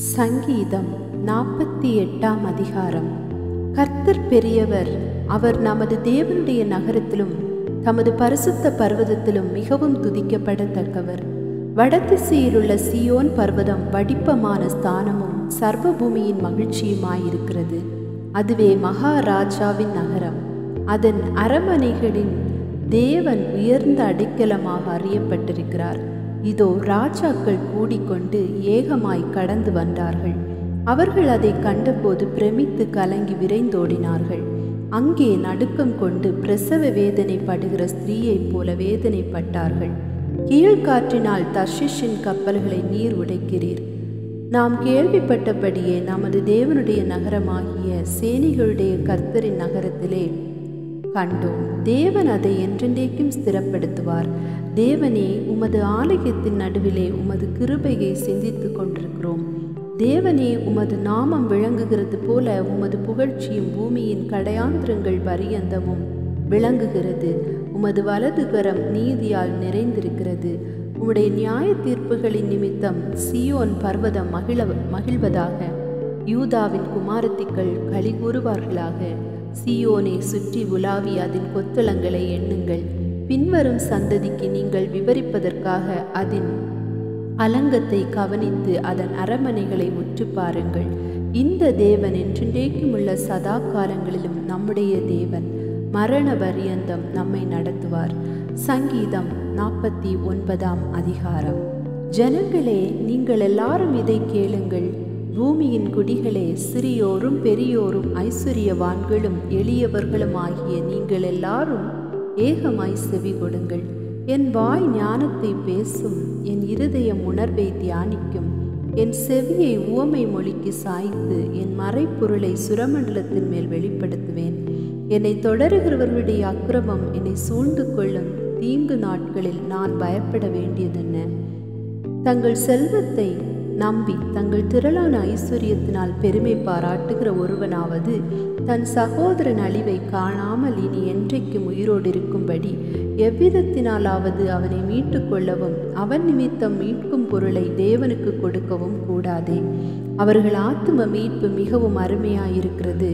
சங்கீதம் 48ஆம் அதிகாரம். கர்த்தர் பெரியவர், அவர் நமது தேவனுடைய நகரத்திலும் தமது பரிசுத்த பர்வதத்திலும் மிகவும் துதிக்கப்படத்தக்கவர். வடதிசையிலுள்ள சீயோன் பர்வதம் வடிப்பமான ஸ்தானமும் சர்வ பூமியின் மகிழ்ச்சியுமாயிருக்கிறது. அதுவே மகாராஜாவின் நகரம். அதன் அரமனைகளின் தேவன் உயர்ந்த அடைக்கலமாக அறியப்பட்டிருக்கிறார். இதோ ராஜாக்கள் கூடிக்கொண்டு ஏகமாய் கடந்து வந்தார்கள். அவர்கள் அதை கண்டபோது பிரமித்து கலங்கி விரைந்தோடினார்கள். அங்கே நடுக்கம் கொண்டு பிரசவ வேதனை படுகிற ஸ்திரீயைப் போல வேதனைப்பட்டார்கள். கீழ்காற்றினால் தர்ஷிஷின் கப்பல்களை நீர் உடைக்கிறீர். நாம் கேள்விப்பட்டபடியே நமது தேவனுடைய நகரமாகிய சேனைகளுடைய கர்த்தரின் நகரத்திலே கண்டோம். தேவன் அதை என்றென்றைக்கும் ஸ்திரப்படுத்துவார். தேவனே, உமது ஆலயத்தின் நடுவிலே உமது கிருபையை சிந்தித்து கொண்டிருக்கிறோம். தேவனே, உமது நாமம் விளங்குகிறது போல உமது புகழ்ச்சியும் பூமியின் கடையாந்திரங்கள் பரியந்தமும் விளங்குகிறது. உமது வலது கரம் நீதியால் நிறைந்திருக்கிறது. உம்முடைய நியாய தீர்ப்புகளின் நிமித்தம் சீயோன் பர்வதம் மகிழ்வதாக. யூதாவின் குமாரத்திகள் களி கூறுவார்களாக. சீயோனை சுற்றி உலாவி அதன் கொத்தளங்களை எண்ணுங்கள். பின்வரும் சந்ததிக்கு நீங்கள் விவரிப்பதற்காக அதன் அலங்கத்தை கவனித்து அதன் அரமனைகளை உற்று பாருங்கள். இந்த தேவன் என்றென்றைக்கும் உள்ள சதா காலங்களிலும் நம்முடைய தேவன். மரண பரியந்தம் நம்மை நடத்துவார். சங்கீதம் 49ஆம் அதிகாரம். ஜனங்களே, நீங்கள் எல்லாரும் இதை கேளுங்கள். பூமியின் குடிகளே, சிறியோரும் பெரியோரும் ஐஸ்வர்யவான்களும் எளியவர்களும் ஆகிய நீங்கள் எல்லாரும் ஏகமாய் செவி கொடுங்கள். என் வாய் ஞானத்தை பேசும், என் இருதயம் உணர்வை தியானிக்கும். என் செவியை உவமை மொழிக்கு சாய்த்து என் மறைப்பொருளை சுரமண்டலத்தின் மேல் வெளிப்படுத்துவேன். என்னை தொடருகிறவர்களுடைய அக்கிரமம் என்னை சூழ்ந்து கொள்ளும் தீங்கு நாட்களில் நான் பயப்பட வேண்டியதென்ன? தங்கள் செல்வத்தை நம்பி தங்கள் திரளான ஐஸ்வர்யத்தினால் பெருமை பாராட்டுகிற ஒருவனாவது தன் சகோதரன் அழிவை காணாமல் இனி என்றைக்கும் உயிரோடு இருக்கும்படி எவ்விதத்தினாலாவது அவனை மீட்டு கொள்ளவும் அவன் நிமித்தம் மீட்கும் பொருளை தேவனுக்கு கொடுக்கவும் கூடாதே. அவர்கள் ஆத்தும மீட்பு மிகவும் அருமையாயிருக்கிறது.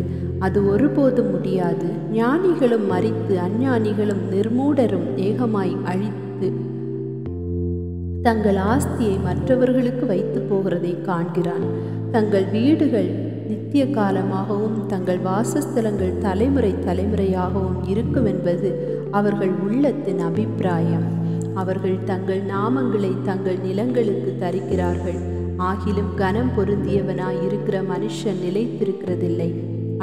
அது ஒருபோதும் முடியாது. ஞானிகளும் மரித்து அஞ்ஞானிகளும் நிர்மூடரும் ஏகமாய் அழித்து தங்கள் ஆஸ்தியை மற்றவர்களுக்கு வைத்து போகிறதை காண்கிறான். தங்கள் வீடுகள் நித்திய காலமாகவும் தங்கள் வாசஸ்தலங்கள் தலைமுறை தலைமுறையாகவும் இருக்கும் என்பது அவர்கள் உள்ளத்தின் அபிப்பிராயம். அவர்கள் தங்கள் நாமங்களை தங்கள் நிலங்களுக்கு தரிக்கிறார்கள். ஆகிலும் கனம் பொருந்தியவனாய் இருக்கிற மனுஷன் நிலைத்திருக்கிறதில்லை.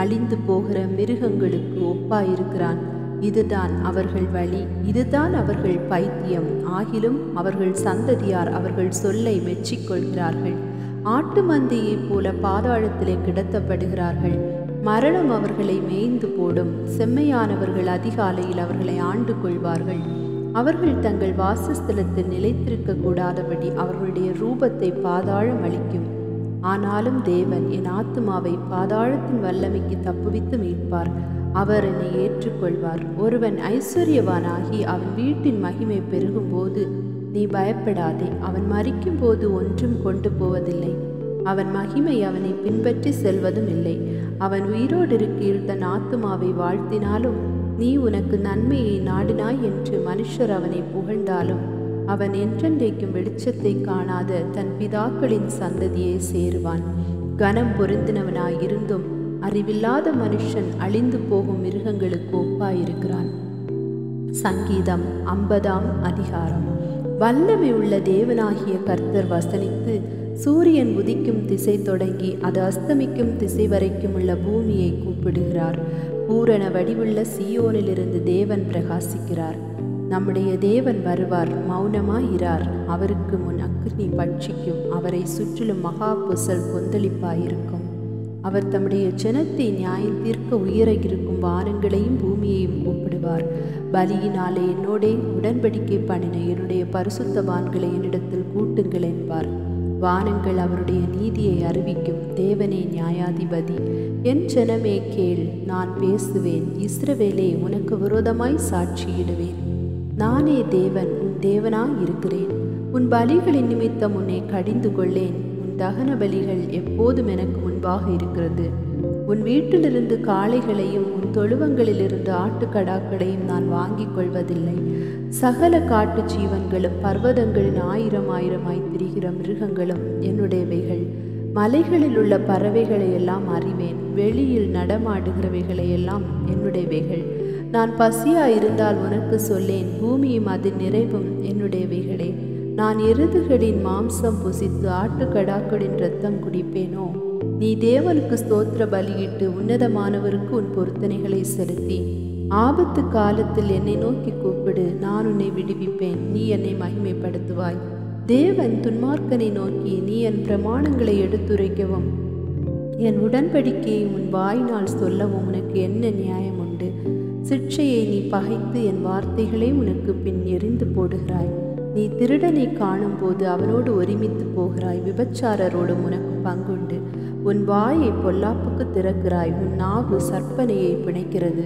அழிந்து போகிற மிருகங்களுக்கு ஒப்பாயிருக்கிறான். இதுதான் அவர்கள் வழி, இதுதான் அவர்கள் பைத்தியம். ஆகிலும் அவர்கள் சந்ததியார் அவர்கள் சொல்லை மெச்சிக்கொள்கிறார்கள். ஆட்டு மந்தையைப் போல பாதாளத்திலே கிடத்தப்படுகிறார்கள். மரணம் அவர்களை மேய்ந்து போடும். செம்மையானவர்கள் அதிகாலையில் அவர்களை ஆண்டு கொள்வார்கள். அவர்கள் தங்கள் வாசஸ்தலத்தில் நிலைத்திருக்க கூடாதபடி அவர்களுடைய ரூபத்தை பாதாளம் அளிக்கும். ஆனாலும் தேவன் என் ஆத்துமாவை பாதாளத்தின் வல்லமைக்கு தப்புவித்து மீட்பார். அவர் என்னை ஏற்றுக்கொள்வார். ஒருவன் ஐஸ்வர்யவானாகி அவன் வீட்டின் மகிமை பெருகும்போது நீ பயப்படாதே. அவன் மரிக்கும் போது ஒன்றும் கொண்டு போவதில்லை. அவன் மகிமை அவனை பின்பற்றி செல்வதும் இல்லை. அவன் உயிரோடு இருக்கையில் தன் ஆத்துமாவை வாழ்த்தினாலும் நீ உனக்கு நன்மையை நாடினாய் என்று மனுஷர் அவனை புகழ்ந்தாலும் அவன் என்றென்றைக்கும் வெளிச்சத்தை காணாத தன் பிதாக்களின் சந்ததியை சேருவான். கனம் பொருந்தினவனாயிருந்தும் அறிவில்லாத மனுஷன் அழிந்து போகும் மிருகங்களுக்கு ஒப்பாயிருக்கிறான். சங்கீதம் 50ஆம் அதிகாரம். வல்லமை உள்ள தேவனாகிய கர்த்தர் வசனித்து சூரியன் உதிக்கும் திசை தொடங்கி அது அஸ்தமிக்கும் திசை வரைக்கும் உள்ள பூமியை கூப்பிடுகிறார். பூரண வடிவுள்ள சீயோனிலிருந்து தேவன் பிரகாசிக்கிறார். நம்முடைய தேவன் வருவார், மௌனமாயிரார். அவருக்கு முன் அக்கினி பட்சிக்கும். அவரை சுற்றிலும் மகா புசல் கொந்தளிப்பாயிருக்கும். அவர் தம்முடைய ஜனத்தை நியாயம் தீர்க்க உயர இருக்கும் வானங்களையும் பூமியையும் கூப்பிடுவார். பலியினாலே என்னோடே உடன்படிக்கை பண்ணின என்னுடைய பரிசுத்தவான்களை என்னிடத்தில் கூட்டுங்கள் என்பார். வானங்கள் அவருடைய நீதியை அறிவிக்கும். தேவனே நியாயாதிபதி. என் ஜனமே கேள், நான் பேசுவேன். இஸ்ரவேலே, உனக்கு விரோதமாய் சாட்சியிடுவேன். நானே தேவன், உன் தேவனாய் இருக்கிறேன். உன் பலிகளின் நிமித்தம் உன்னை கடிந்து கொள்ளேன். உன் உன் தகன பலிகள் எப்போதும் எனக்கு முன்பாக இருக்கிறது. உன் வீட்டிலிருந்து காளைகளையும் உன் தொழுவங்களிலிருந்து ஆட்டுக்கடாக்களையும் நான் வாங்கிக் கொள்வதில்லை. சகல காட்டு ஜீவன்களும் பர்வதங்களின் ஆயிரமாய் திரிகிற மிருகங்களும் என்னுடையவைகள். மலைகளில் உள்ள பறவைகளை எல்லாம் அறிவேன். வெளியில் நடமாடுகிறவைகளை எல்லாம் என்னுடையவைகள். நான் பசியாயிருந்தால் உனக்கு சொல்லேன், பூமியும் அதன் நிறைவும் என்னுடையவைகளே. நான் எருதுகளின் மாம்சம் புசித்து ஆட்டுக்கடாக்களின் இரத்தம் குடிப்பேனோ? நீ தேவனுக்கு ஸ்தோத்திர பலியிட்டு உன்னதமானவருக்கு உன் பொருத்தனைகளை செலுத்தி ஆபத்து காலத்தில் என்னை நோக்கி கூப்பிடு, நான் உன்னை விடுவிப்பேன், நீ என்னை மகிமைப்படுத்துவாய். தேவன் துன்மார்க்கனை நோக்கி, நீ என் பிரமாணங்களை எடுத்துரைக்கவும் என் உடன்படிக்கையை உன் வாயினால் சொல்லவும் உனக்கு என்ன நியாயம் உண்டு? சிட்சையை நீ பகைத்து என் வார்த்தைகளை உனக்கு பின் எறிந்து போடுகிறாய். நீ திருடனை காணும் போது அவனோடு ஒருமித்து போகிறாய். விபச்சாரரோடும் உனக்கு பங்குண்டு. உன் வாயை பொல்லாப்புக்கு திறக்கிறாய். உன் நாவு சற்பனையை பிணைக்கிறது.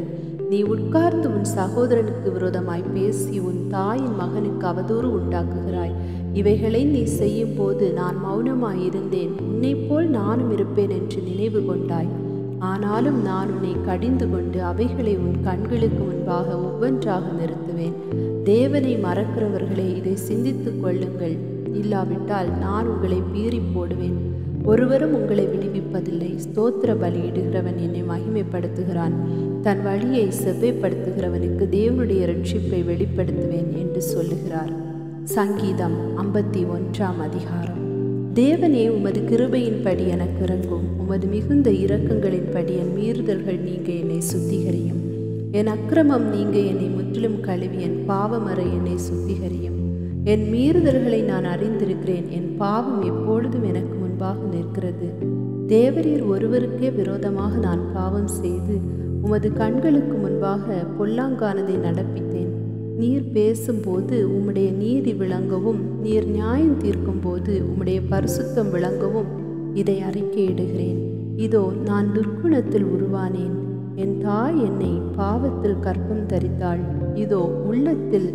நீ உட்கார்ந்து உன் சகோதரனுக்கு விரோதமாய் பேசி உன் தாயின் மகனுக்கு அவதூறு உண்டாக்குகிறாய். இவைகளை நீ செய்யும் போது நான் மௌனமாயிருந்தேன். உன்னை போல் நானும் இருப்பேன் என்று நினைவு கொண்டாய். ஆனாலும் நான் உன்னை கடிந்து கொண்டு அவைகளை உன் கண்களுக்கு முன்பாக ஒவ்வொன்றாக நிறுத்துவேன். தேவனை மறக்கிறவர்களே, இதை சிந்தித்துக் கொள்ளுங்கள். இல்லாவிட்டால் நான் உங்களை பீறி போடுவேன். ஒருவரும் உங்களை விடுவிப்பதில்லை. ஸ்தோத்திர பலியிடுகிறவன் என்னை மகிமைப்படுத்துகிறான். தன் வழியை செவ்வைப்படுத்துகிறவனுக்கு தேவனுடைய இரட்சிப்பை வெளிப்படுத்துவேன் என்று சொல்லுகிறார். சங்கீதம் 51ஆம் அதிகாரம். தேவனே, உமது கிருபையின்படி எனக்கு இறங்கும். உமது மிகுந்த இரக்கங்களின்படி என் மீறுதல்கள் நீங்க என்னை சுத்திகரியும். என் அக்கிரமம் நீங்க என்னை முற்றிலும் கழுவி என் பாவமறை என்னை சுத்திகரியும். என் மீறுதல்களை நான் அறிந்திருக்கிறேன். என் பாவம் எப்பொழுதும் எனக்கு முன்பாக நிற்கிறது. தேவரீர் ஒருவருக்கே விரோதமாக நான் பாவம் செய்து உமது கண்களுக்கு முன்பாக பொல்லாங்கானதை நடப்பித்தேன். நீர் பேசும்போது உம்முடைய நீதி விளங்கவும், நீர் நியாயம் தீர்க்கும் போது உம்முடைய பரிசுத்தம் விளங்கவும் இதை அறிக்கையிடுகிறேன். இதோ, நான் துர்க்குணத்தில் உருவானேன். என் தாய் என்னை பாவத்தில் கற்பம் தரித்தாள். இதோ, உள்ளத்தில்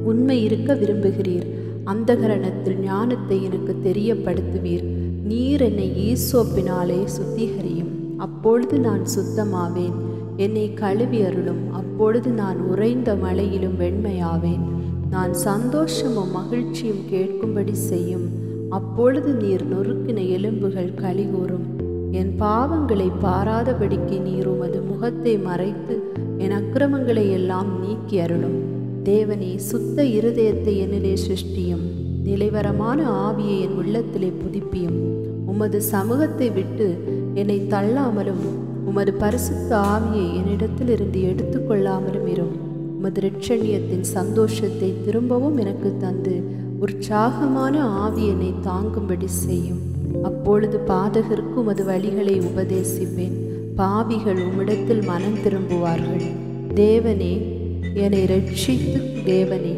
உண்மை இருக்க விரும்புகிறீர். அந்தகரணத்தில் ஞானத்தை எனக்கு தெரியப்படுத்துவீர். நீர் என்னை ஈசோப்பினாலே சுத்திகரியும். அப்பொழுது நான் சுத்தமாவேன். என்னை கழுவி அருளும். அப்பொழுது நான் உறைந்த மழையிலும் வெண்மையாவேன். நான் சந்தோஷமும் மகிழ்ச்சியும் கேட்கும்படி செய்யும். அப்பொழுது நீர் நொறுக்கின எலும்புகள் களிகூரும். என் பாவங்களை பாராதபடிக்கு நீர் உமது முகத்தை மறைத்து என் அக்கிரமங்களை எல்லாம் நீக்கி அருளும். தேவனே, சுத்த இருதயத்தை என்னிலே சிருஷ்டியும். நிலைவரமான ஆவியை என் உள்ளத்திலே புதுப்பியும். உமது சமூகத்தை விட்டு என்னை தள்ளாமலும் உமது பரிசுத்த ஆவியை என்னிடத்திலிருந்து எடுத்துக்கொள்ளாமலும் இரும். உமது இரட்சணியத்தின் சந்தோஷத்தை திரும்பவும் எனக்கு தந்து உற்சாகமான ஆவி என்னை தாங்கும்படி செய்யும். அப்பொழுது பாதகருக்கு உமது வழிகளை உபதேசிப்பேன். பாவிகள் உம்மிடத்தில் மனம் திரும்புவார்கள். தேவனே, என்னை இரட்சித்து தேவனே,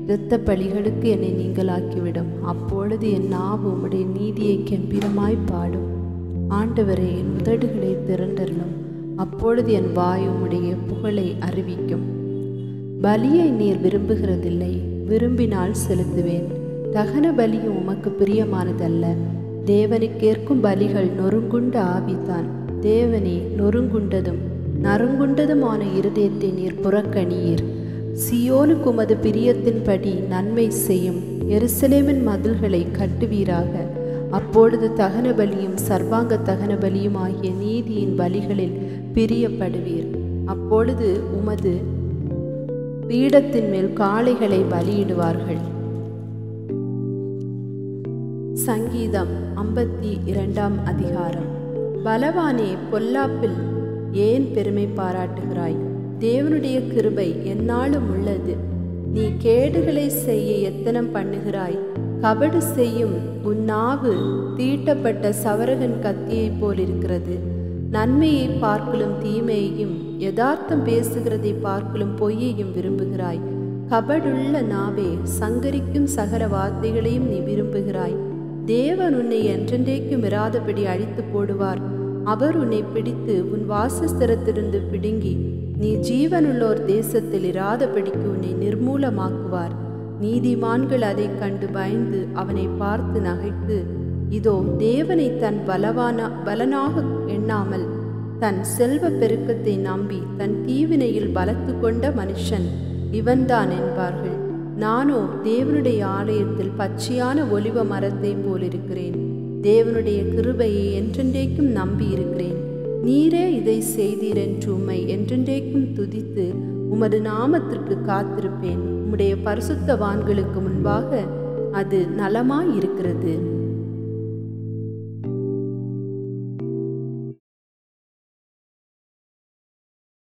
இரத்த பலிகளுக்கு என்னை நீங்களாக்கிவிடும். அப்பொழுது என் நாவு உம்முடைய நீதியை கெம்பீரமாய் பாடும். ஆண்டவரே, என் உதடுகளை திரண்டருளும். அப்பொழுது என் வாய் உம்முடைய புகழை அறிவிக்கும். பலியை நீர் விரும்புகிறதில்லை. விரும்பினால் செலுத்துவேன். தகன பலியும் உமக்கு பிரியமானதல்ல. தேவனுக்கேற்கும் பலிகள் நொறுங்குண்ட ஆவிதான். தேவனே, நொறுங்குண்டதும் நறுங்குண்டதுமான இருதயத்தை நீர் புறக்கணியீர். சியோனுக்கு உமது பிரியத்தின்படி நன்மை செய்யும். எருசலேமின் மதில்களை கட்டுவீராக. அப்பொழுது தகன பலியும் சர்வாங்க தகன பலியும் ஆகிய நீதியின் பலிகளில் பிரியப்படுவீர். அப்பொழுது உமது பீடத்தின் மேல் காளைகளை பலியிடுவார்கள். சங்கீதம் 52ஆம் அதிகாரம். பலவானே, பொல்லாப்பில் ஏன் பெருமை பாராட்டுகிறாய்? தேவனுடைய கிருபை எந்நாளும் உள்ளது. நீ கேடுகளை செய்ய எத்தனம் பண்ணுகிறாய். கபடு செய்யும் உன் நாவு தீட்டப்பட்ட சவரகன் கத்தியைப் போல் இருக்கிறது. நன்மையை பார்க்கலும் தீமையையும், யதார்த்தம் பேசுகிறதை பார்க்கலும் பொய்யையும் விரும்புகிறாய். கபடுள்ள நாவே, சங்கரிக்கும் சகல வார்த்தைகளையும் நீ விரும்புகிறாய். தேவன் உன்னை என்றென்றைக்கும் இராதபடி அழித்து போடுவார். அவர் உன்னை பிடித்து உன் வாசஸ்தலத்திலிருந்து பிடுங்கி நீ ஜீவனுள்ளோர் தேசத்தில் இராதபடிக்கு உன்னை நிர்மூலமாக்குவார். நீதிமான்கள் அதை கண்டு பயந்து அவனை பார்த்து நகைத்து இதோ தேவனை தன் பலனாக எண்ணாமல் தன் செல்வ பெருக்கத்தை நம்பி தன் தீவினையில் பலத்து கொண்ட மனுஷன் இவன்தான் என்பார்கள். நானோ தேவனுடைய ஆலயத்தில் பச்சையான ஒலிவ மரத்தை போலிருக்கிறேன். தேவனுடைய கிருபையை என்றென்றைக்கும் நம்பி இருக்கிறேன். நீரே இதை செய்தீரென்று உம்மை என்றென்றைக்கும் துதித்து உமது நாமத்திற்கு காத்திருப்பேன். உம்முடைய பரிசுத்தவான்களுக்கு முன்பாக அது நலமாயிருக்கிறது.